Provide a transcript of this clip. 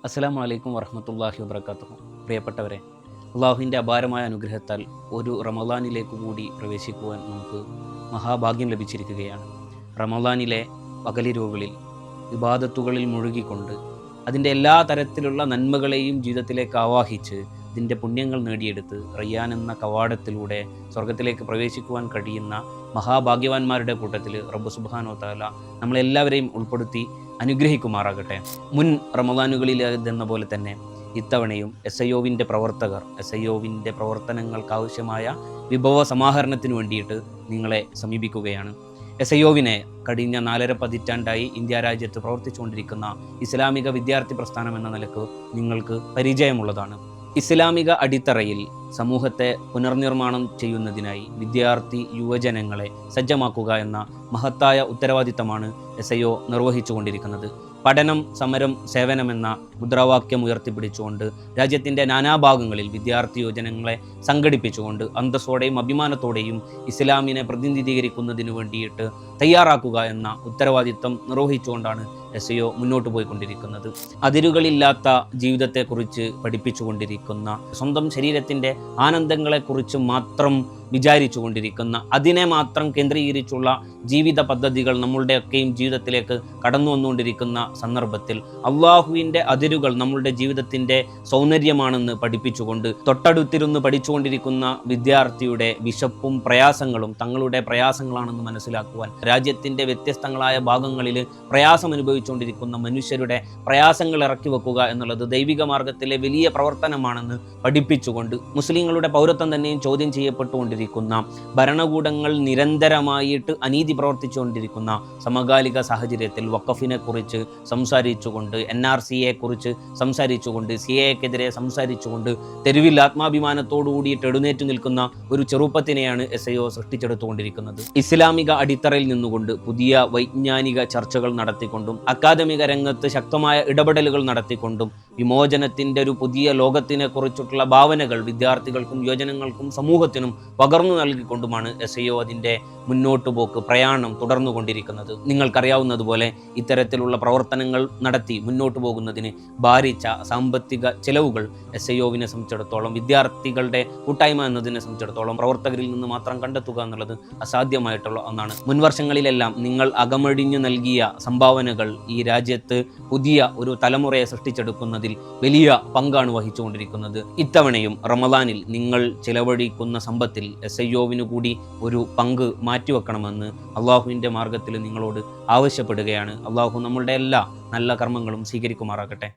അസ്സലാമു അലൈക്കും വറഹ്മത്തുള്ളാഹി വബറകാതുഹു. പ്രിയപ്പെട്ടവരെ, അള്ളാഹുവിൻ്റെ അപാരമായ അനുഗ്രഹത്താൽ ഒരു റമദാനിലേക്ക് കൂടി പ്രവേശിക്കുവാൻ നമുക്ക് മഹാഭാഗ്യം ലഭിച്ചിരിക്കുകയാണ്. റമദാനിലെ പകലിരവുകളിൽ ഇബാദത്തുകളിൽ മുഴുകിക്കൊണ്ട് അതിൻ്റെ എല്ലാ തരത്തിലുള്ള നന്മകളെയും ജീവിതത്തിലേക്ക് ആവാഹിച്ച് ഇതിൻ്റെ പുണ്യങ്ങൾ നേടിയെടുത്ത് റയ്യാൻ എന്ന കവാടത്തിലൂടെ സ്വർഗത്തിലേക്ക് പ്രവേശിക്കുവാൻ കഴിയുന്ന മഹാഭാഗ്യവാന്മാരുടെ കൂട്ടത്തിൽ റബ്ബ് സുബ്ഹാനഹു വ തആല നമ്മളെല്ലാവരെയും ഉൾപ്പെടുത്തി അനുഗ്രഹിക്കുമാറാകട്ടെ. മുൻ റമദാനുകളിലെന്ന പോലെ തന്നെ ഇത്തവണയും SIOവിൻ്റെ പ്രവർത്തകർ SIOവിൻ്റെ പ്രവർത്തനങ്ങൾക്കാവശ്യമായ വിഭവ സമാഹരണത്തിന് വേണ്ടിയിട്ട് നിങ്ങളെ സമീപിക്കുകയാണ്. SIOവിനെ കഴിഞ്ഞ 4.5 പതിറ്റാണ്ടായി ഇന്ത്യ രാജ്യത്ത് പ്രവർത്തിച്ചുകൊണ്ടിരിക്കുന്ന ഇസ്ലാമിക വിദ്യാർത്ഥി പ്രസ്ഥാനം എന്ന നിലക്ക് നിങ്ങൾക്ക് പരിചയമുള്ളതാണ്. ഇസ്ലാമിക അടിത്തറയിൽ സമൂഹത്തെ പുനർനിർമ്മാണം ചെയ്യുന്നതിനായി വിദ്യാർത്ഥി യുവജനങ്ങളെ സജ്ജമാക്കുക എന്ന മഹത്തായ ഉത്തരവാദിത്തമാണ് SIO നിർവഹിച്ചുകൊണ്ടിരിക്കുന്നത്. പഠനം, സമരം, സേവനമെന്ന മുദ്രാവാക്യം ഉയർത്തിപ്പിടിച്ചുകൊണ്ട് രാജ്യത്തിൻ്റെ നാനാഭാഗങ്ങളിൽ വിദ്യാർത്ഥി യുവജനങ്ങളെ സംഘടിപ്പിച്ചുകൊണ്ട് അന്തസ്സോടെയും അഭിമാനത്തോടെയും ഇസ്ലാമിനെ പ്രതിനിധീകരിക്കുന്നതിന് വേണ്ടിയിട്ട് തയ്യാറാക്കുക എന്ന ഉത്തരവാദിത്തം നിർവഹിച്ചുകൊണ്ടാണ് SIO മുന്നോട്ട് പോയിക്കൊണ്ടിരിക്കുന്നത്. അതിരുകളില്ലാത്ത ജീവിതത്തെക്കുറിച്ച് പഠിപ്പിച്ചുകൊണ്ടിരിക്കുന്ന, സ്വന്തം ശരീരത്തിൻ്റെ ആനന്ദങ്ങളെക്കുറിച്ച് മാത്രം വിചാരിച്ചു കൊണ്ടിരിക്കുന്ന, അതിനെ മാത്രം കേന്ദ്രീകരിച്ചുള്ള ജീവിത പദ്ധതികൾ നമ്മളുടെയൊക്കെയും ജീവിതത്തിലേക്ക് കടന്നു വന്നുകൊണ്ടിരിക്കുന്ന സന്ദർഭത്തിൽ അള്ളാഹുവിൻ്റെ അതിരുകൾ നമ്മളുടെ ജീവിതത്തിൻ്റെ സൗന്ദര്യമാണെന്ന് പഠിപ്പിച്ചുകൊണ്ട് തൊട്ടടുത്തിരുന്ന് പഠിച്ചുകൊണ്ടിരിക്കുന്ന വിദ്യാർത്ഥിയുടെ വിശപ്പും പ്രയാസങ്ങളും തങ്ങളുടെ പ്രയാസങ്ങളാണെന്ന് മനസ്സിലാക്കുവാൻ, രാജ്യത്തിൻ്റെ വ്യത്യസ്തങ്ങളായ ഭാഗങ്ങളിൽ പ്രയാസം അനുഭവിച്ചുകൊണ്ടിരിക്കുന്ന മനുഷ്യരുടെ പ്രയാസങ്ങൾ ഇറക്കി വെക്കുക എന്നുള്ളത് ദൈവിക മാർഗത്തിലെ വലിയ പ്രവർത്തനമാണെന്ന് പഠിപ്പിച്ചുകൊണ്ട് മുസ്ലിങ്ങളുടെ പൗരത്വം തന്നെയും ചോദ്യം ചെയ്യപ്പെട്ടുകൊണ്ടിരിക്കുന്ന, ഭരണകൂടങ്ങൾ നിരന്തരമായിട്ട് അനീതി പ്രവർത്തിച്ചുകൊണ്ടിരിക്കുന്ന സമകാലിക സാഹചര്യത്തിൽ വഖഫിനെ കുറിച്ച് സംസാരിച്ചുകൊണ്ട്, NRCയെ കുറിച്ച് സംസാരിച്ചുകൊണ്ട്, CAക്കെതിരെ സംസാരിച്ചുകൊണ്ട് തെരുവിൽ ആത്മാഭിമാനത്തോടു കൂടിയിട്ട് എഴുന്നേറ്റ് നിൽക്കുന്ന ഒരു ചെറുപ്പത്തിനെയാണ് SIO സൃഷ്ടിച്ചെടുത്തുകൊണ്ടിരിക്കുന്നത്. ഇസ്ലാമിക അടിത്തറയിൽ നിന്നുകൊണ്ട് പുതിയ വൈജ്ഞാനിക ചർച്ചകൾ നടത്തിക്കൊണ്ടും അക്കാദമിക രംഗത്ത് ശക്തമായ ഇടപെടലുകൾ നടത്തിക്കൊണ്ടും വിമോചനത്തിൻ്റെ ഒരു പുതിയ ലോകത്തിനെ കുറിച്ചിട്ടുള്ള ഭാവനകൾ വിദ്യാർത്ഥികൾക്കും യുവജനങ്ങൾക്കും സമൂഹത്തിനും പകർന്നു നൽകിക്കൊണ്ടുമാണ് SIO അതിൻ്റെ മുന്നോട്ട് പോക്ക് പ്രയാണം തുടർന്നുകൊണ്ടിരിക്കുന്നത്. നിങ്ങൾക്കറിയാവുന്നതുപോലെ ഇത്തരത്തിലുള്ള പ്രവർത്തനങ്ങൾ നടത്തി മുന്നോട്ട് പോകുന്നതിന് ഭാരിച്ച സാമ്പത്തിക ചെലവുകൾ SIOവിനെ സംബന്ധിച്ചിടത്തോളം, വിദ്യാർത്ഥികളുടെ കൂട്ടായ്മ എന്നതിനെ സംബന്ധിച്ചിടത്തോളം പ്രവർത്തകരിൽ നിന്ന് മാത്രം കണ്ടെത്തുക എന്നുള്ളത് അസാധ്യമായിട്ടുള്ള ഒന്നാണ്. മുൻവർഷങ്ങളിലെല്ലാം നിങ്ങൾ അകമഴിഞ്ഞു നൽകിയ സംഭാവനകൾ ഈ രാജ്യത്ത് പുതിയ ഒരു തലമുറയെ സൃഷ്ടിച്ചെടുക്കുന്നതിൽ വലിയ പങ്കാണ് വഹിച്ചുകൊണ്ടിരിക്കുന്നത്. ഇത്തവണയും റമദാനിൽ നിങ്ങൾ ചിലവഴിക്കുന്ന സമ്പത്തിൽ SIOവിന് കൂടി ഒരു പങ്ക് മാറ്റിവെക്കണമെന്ന് അള്ളാഹുവിൻ്റെ മാർഗത്തിൽ നിങ്ങളോട് ആവശ്യപ്പെടുകയാണ്. അള്ളാഹു നമ്മളുടെ എല്ലാ നല്ല കർമ്മങ്ങളും സ്വീകരിക്കുമാറാകട്ടെ.